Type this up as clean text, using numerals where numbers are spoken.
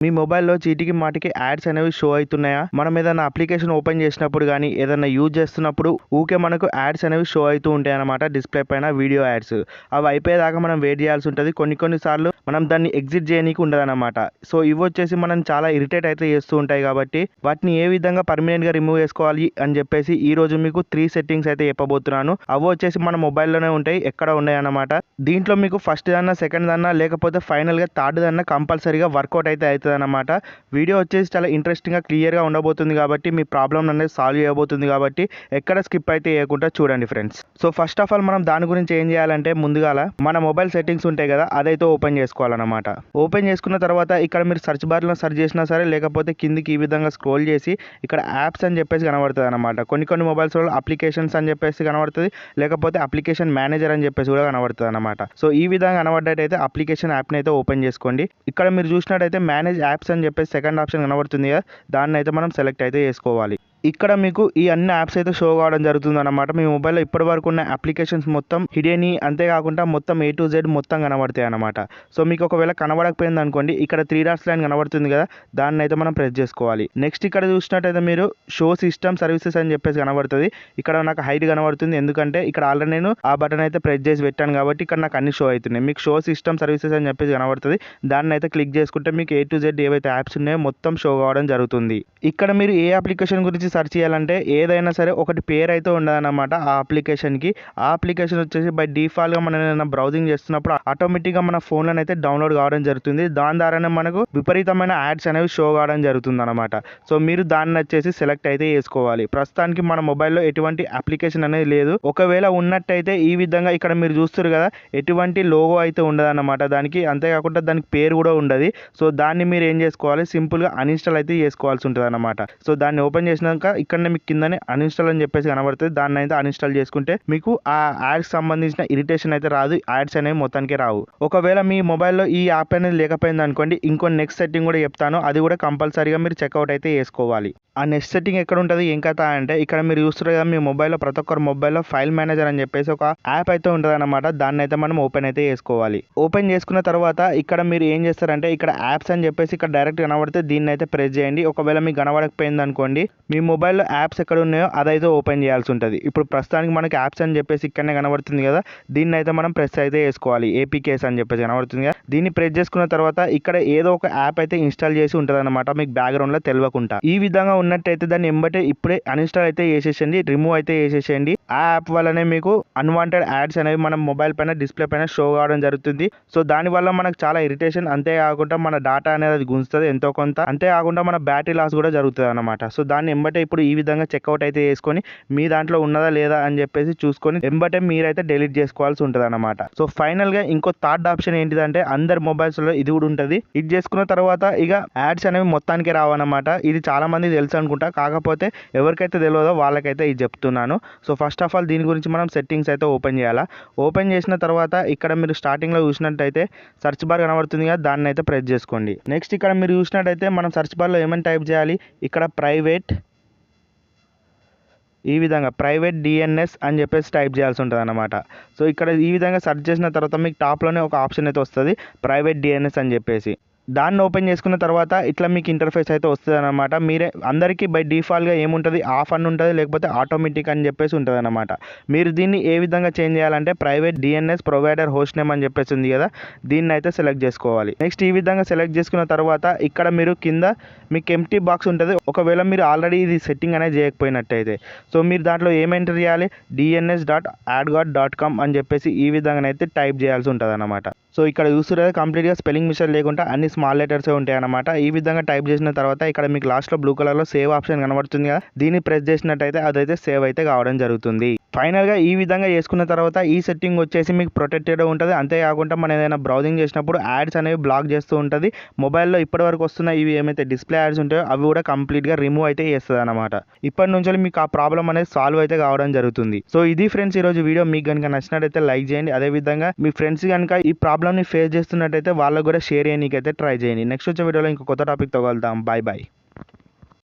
మీ మొబైల్లో చీటికి మాటికి యాడ్స్ అనేవి షో అవుతున్నాయా? మనం ఏదైనా అప్లికేషన్ ఓపెన్ చేసినప్పుడు కానీ ఏదైనా యూజ్ చేస్తున్నప్పుడు ఊకే మనకు యాడ్స్ అనేవి షో అవుతూ ఉంటాయి అన్నమాట. డిస్ప్లే పైన వీడియో యాడ్స్ అవి అయిపోయేదాకా మనం వెయిట్ చేయాల్సి ఉంటుంది. కొన్నిసార్లు మనం దాన్ని ఎగ్జిట్ చేయనీకి ఉండదన్నమాట. సో ఇవి వచ్చేసి మనం చాలా ఇరిటేట్ అయితే చేస్తూ ఉంటాయి కాబట్టి వాటిని ఏ విధంగా పర్మనెంట్గా రిమూవ్ చేసుకోవాలి అని చెప్పేసి ఈ రోజు మీకు 3 సెట్టింగ్స్ అయితే చెప్పబోతున్నాను. అవి వచ్చేసి మన మొబైల్లోనే ఉంటాయి, ఎక్కడ ఉన్నాయి అన్నమాట. దీంట్లో మీకు ఫస్ట్ దన్నా సెకండ్ దన్నా లేకపోతే ఫైనల్గా థర్డ్ దన్నా కంపల్సరీగా వర్కౌట్ అయితే అవుతుంది అన్నమాట. వీడియో వచ్చేసి చాలా ఇంట్రెస్టింగ్గా క్లియర్గా ఉండబోతుంది కాబట్టి మీ ప్రాబ్లమ్ అనేది సాల్వ్ చేయబోతుంది కాబట్టి ఎక్కడ స్కిప్ అయితే చేయకుండా చూడండి friends. So first of all మనం దాని గురించి ఏం చేయాలంటే ముందుగాల మన మొబైల్ సెట్టింగ్స్ ఉంటాయి కదా, అదైతే ఓపెన్ చేసుకోవాలన్నమాట. ఓపెన్ చేసుకున్న తర్వాత ఇక్కడ మీరు సర్చ్ బార్లో సెర్చ్ చేసినా సరే లేకపోతే కిందికి ఈ విధంగా స్క్రోల్ చేసి ఇక్కడ యాప్స్ అని చెప్పేసి కనబడుతుంది అనమాట. కొన్ని మొబైల్స్లో అప్లికేషన్స్ అని చెప్పేసి కనబడుతుంది, లేకపోతే అప్లికేషన్ మేనేజర్ అని చెప్పేసి కూడా కనబడుతుంది అనమాట. సో ఈ విధంగా కనబడ్డట్టయితే అప్లికేషన్ యాప్ని అయితే ఓపెన్ చేసుకోండి. ఇక్కడ మీరు చూసినట్టయితే మేనేజ్ యాప్స్ అని చెప్పేసి సెకండ్ ఆప్షన్ కనబడుతుంది కదా, దాన్ని అయితే మనం సెలెక్ట్ అయితే చేసుకోవాలి. ఇక్కడ మీకు ఈ అన్ని యాప్స్ అయితే షో కావడం జరుగుతుంది అనమాట. మీ మొబైల్లో ఇప్పటి వరకు ఉన్న అప్లికేషన్స్ మొత్తం హిడెన్, అంతేకాకుండా మొత్తం A to Z మొత్తం కనబడతాయి అనమాట. సో మీకు ఒకవేళ కనబడకపోయింది అనుకోండి, ఇక్కడ 3 డాట్స్ లైన్ కనబడుతుంది కదా, దాన్ని అయితే మనం ప్రెస్ చేసుకోవాలి. నెక్స్ట్ ఇక్కడ చూసినట్టయితే మీరు షో సిస్టమ్ సర్వీసెస్ అని చెప్పేసి కనబడుతుంది. ఇక్కడ నాకు హైడ్ కనబడుతుంది, ఎందుకంటే ఇక్కడ ఆల్రెడీ నేను ఆ బటన్ అయితే ప్రెస్ చేసి పెట్టాను కాబట్టి ఇక్కడ నాకు అన్ని షో అవుతున్నాయి. మీకు షో సిస్టమ్ సర్వీసెస్ అని చెప్పేసి కనబడుతుంది, దాన్ని అయితే క్లిక్ చేసుకుంటే మీకు A to Z ఏవైతే యాప్స్ ఉన్నాయో మొత్తం షో కావడం జరుగుతుంది. ఇక్కడ మీరు ఏ అప్లికేషన్ గురించి సెర్చ్ చేయాలంటే ఏదైనా సరే ఒకటి పేరు అయితే ఉండదన్నమాట ఆ అప్లికేషన్కి. ఆ అప్లికేషన్ వచ్చేసి బై డిఫాల్ట్గా మనం ఏదైనా బ్రౌజింగ్ చేస్తున్నప్పుడు ఆటోమేటిక్గా మన ఫోన్లో అయితే డౌన్లోడ్ కావడం జరుగుతుంది. దాని ద్వారానే మనకు విపరీతమైన యాడ్స్ అనేవి షో కావడం జరుగుతుంది అనమాట. సో మీరు దాన్ని వచ్చేసి సెలెక్ట్ అయితే చేసుకోవాలి. ప్రస్తుతానికి మన మొబైల్లో ఎటువంటి అప్లికేషన్ అనేది లేదు. ఒకవేళ ఉన్నట్టయితే ఈ విధంగా ఇక్కడ మీరు చూస్తారు కదా, ఎటువంటి లోగో అయితే ఉండదన్నమాట దానికి, అంతేకాకుండా దానికి పేరు కూడా ఉండదు. సో దాన్ని మీరు ఏం చేసుకోవాలి, సింపుల్గా అన్ఇన్స్టాల్ అయితే చేసుకోవాల్సి ఉంటుంది అనమాట. సో దాన్ని ఓపెన్ చేసినాక ఇక్కడనే మీకు కిందనే అన్ఇన్స్టాల్ అని చెప్పేసి కనబడుతుంది, దాన్ని అయితే అన్ఇన్స్టాల్ చేసుకుంటే మీకు ఆ యాడ్స్ సంబంధించిన ఇరిటేషన్ అయితే రాదు, యాడ్స్ అనేవి మొత్తానికి రావు. ఒకవేళ మీ మొబైల్లో ఈ యాప్ అనేది లేకపోయింది అనుకోండి, ఇంకో నెక్స్ట్ సెట్టింగ్ కూడా చెప్తాను, అది కూడా కంపల్సరీగా మీరు చెక్అవుట్ అయితే చేసుకోవాలి. ఆ నెక్స్ట్ సెట్టింగ్ ఎక్కడ ఉంటుంది ఏం కథ అంటే, ఇక్కడ మీరు చూస్తారు కదా మీ మొబైల్లో ప్రతి ఒక్కరి మొబైల్లో ఫైల్ మేనేజర్ అని చెప్పేసి ఒక యాప్ అయితే ఉంటుంది అనమాట. దాన్ని అయితే మనం ఓపెన్ అయితే చేసుకోవాలి. ఓపెన్ చేసుకున్న తర్వాత ఇక్కడ మీరు ఏం చేస్తారంటే ఇక్కడ యాప్స్ అని చెప్పేసి ఇక్కడ డైరెక్ట్ కనబడితే దీన్ని అయితే ప్రెస్ చేయండి. ఒకవేళ మీకు కనబడకపోయింది అనుకోండి, మీ మొబైల్లో యాప్స్ ఎక్కడ ఉన్నాయో అదైతే ఓపెన్ చేయాల్సి ఉంటుంది. ఇప్పుడు ప్రస్తుతానికి మనకి యాప్స్ అని చెప్పేసి ఇక్కడనే కనబడుతుంది కదా, దీన్ని అయితే మనం ప్రెస్ అయితే చేసుకోవాలి. ఏపీకేస్ అని చెప్పేసి కనబడుతుంది కదా, దీన్ని ప్రెస్ చేసుకున్న తర్వాత ఇక్కడ ఏదో ఒక యాప్ అయితే ఇన్స్టాల్ చేసి ఉంటుంది అనమాట, మీకు బ్యాక్గ్రౌండ్లో తెలియకుండా. ఈ విధంగా ఉన్నట్టయితే దాన్ని ఎంబటే ఇప్పుడే అన్ఇన్స్టాల్ అయితే చేసేసేయండి, రిమూవ్ అయితే చేసేసేయండి. ఆ యాప్ వల్లనే మీకు అన్వాంటెడ్ యాడ్స్ అనేవి మన మొబైల్ పైన డిస్ప్లే పైన షో కావడం జరుగుతుంది. సో దానివల్ల మనకు చాలా ఇరిటేషన్, అంతేకాకుండా మన డేటా అనేది అది గుంజుతుంది ఎంతో కొంత, అంతేకాకుండా మన బ్యాటరీ లాస్ కూడా జరుగుతుంది అనమాట. సో దాన్ని ఎంబటే ఇప్పుడు ఈ విధంగా చెక్అవుట్ అయితే చేసుకొని మీ దాంట్లో ఉన్నదా లేదా అని చెప్పేసి చూసుకొని ఎంబటే మీరైతే డిలీట్ చేసుకోవాల్సి ఉంటుంది అనమాట. సో ఫైనల్గా ఇంకో థర్డ్ ఆప్షన్ ఏంటిదంటే అందరి మొబైల్స్లో ఇది కూడా ఉంటుంది. ఇది చేసుకున్న తర్వాత ఇక యాడ్స్ అనేవి మొత్తానికి రావన్నమాట. ఇది చాలా మంది తెలుసు అనుకుంటా, కాకపోతే ఎవరికైతే తెలియదో వాళ్ళకైతే ఇది చెప్తున్నాను. సో ఫస్ట్ ఆఫ్ ఆల్ దీని గురించి మనం సెట్టింగ్స్ అయితే ఓపెన్ చేయాలా. ఓపెన్ చేసిన తర్వాత ఇక్కడ మీరు స్టార్టింగ్లో చూసినట్టయితే సెర్చ్ బార్ కనబడుతుంది కదా, దాన్ని అయితే ప్రెస్ చేసుకోండి. నెక్స్ట్ ఇక్కడ మీరు చూసినట్టయితే మనం సెర్చ్ బార్లో ఏమని టైప్ చేయాలి, ఇక్కడ ప్రైవేట్, ఈ విధంగా ప్రైవేట్ DNS అని చెప్పేసి టైప్ చేయాల్సి ఉంటుంది అనమాట. సో ఇక్కడ ఈ విధంగా సెర్చ్ చేసిన తర్వాత మీకు టాప్లోనే ఒక ఆప్షన్ అయితే వస్తుంది, ప్రైవేట్ DNS అని చెప్పేసి. దాన్ని ఓపెన్ చేసుకున్న తర్వాత ఇట్లా మీకు ఇంటర్ఫేస్ అయితే వస్తుంది అనమాట. మీరే అందరికీ బై డిఫాల్ట్గా ఏముంటుంది, ఆఫ్ అని ఉంటుంది, లేకపోతే ఆటోమేటిక్ అని చెప్పేసి ఉంటుంది అనమాట. మీరు దీన్ని ఏ విధంగా చేంజ్ చేయాలంటే private DNS provider host name అని చెప్పేసి ఉంది కదా, దీన్ని అయితే సెలెక్ట్ చేసుకోవాలి. నెక్స్ట్ ఈ విధంగా సెలెక్ట్ చేసుకున్న తర్వాత ఇక్కడ మీరు కింద మీకు ఎంప్టీ బాక్స్ ఉంటుంది. ఒకవేళ మీరు ఆల్రెడీ ఇది సెట్టింగ్ అనేది చేయకపోయినట్టయితే సో మీరు దాంట్లో ఏం ఎంటర్ చేయాలి, dns.adgot.com అని చెప్పేసి ఈ విధంగానైతే టైప్ చేయాల్సి ఉంటుంది అనమాట. సో ఇక్కడ చూస్తున్నారు కంప్లీట్గా స్పెల్లింగ్ మిస్టేక్ లేకుండా అన్ని స్మాల్ లెటర్సే ఉంటాయి అనమాట. ఈ విధంగా టైప్ చేసిన తర్వాత ఇక్కడ మీకు లాస్ట్లో బ్లూ కలర్లో సేవ్ ఆప్షన్ కనబడుతుంది కదా, దీన్ని ప్రెస్ చేసినట్టయితే అదైతే సేవ్ అయితే కావడం జరుగుతుంది. ఫైనల్గా ఈ విధంగా చేసుకున్న తర్వాత ఈ సెట్టింగ్ వచ్చేసి మీకు ప్రొటెక్టెడ్ ఉంటుంది, అంతేకాకుండా మనం ఏదైనా బ్రౌజింగ్ చేసినప్పుడు యాడ్స్ అనేవి బ్లాక్ చేస్తూ ఉంటుంది. మొబైల్లో ఇప్పటివరకు వస్తున్న ఇవి ఏమైతే డిస్ప్లే యాడ్స్ ఉంటాయో అవి కూడా కంప్లీట్గా రిమూవ్ అయితే చేస్తుంది అనమాట. ఇప్పటి నుంచి మీకు ఆ ప్రాబ్లం అనేది సాల్వ్ అయితే కావడం జరుగుతుంది. సో ఇది ఫ్రెండ్స్ ఈరోజు వీడియో. మీకు కనుక నచ్చినట్టయితే లైక్ చేయండి, అదేవిధంగా మీ ఫ్రెండ్స్ కనుక ఈ ప్రాబ్లమ్ని ఫేస్ చేస్తున్నట్టయితే వాళ్ళకు కూడా షేర్ చేయడానికి అయితే ట్రై చేయండి. నెక్స్ట్ వచ్చే వీడియోలో ఇంకో కొత్త టాపిక్తో కలుద్దాం. Bye bye.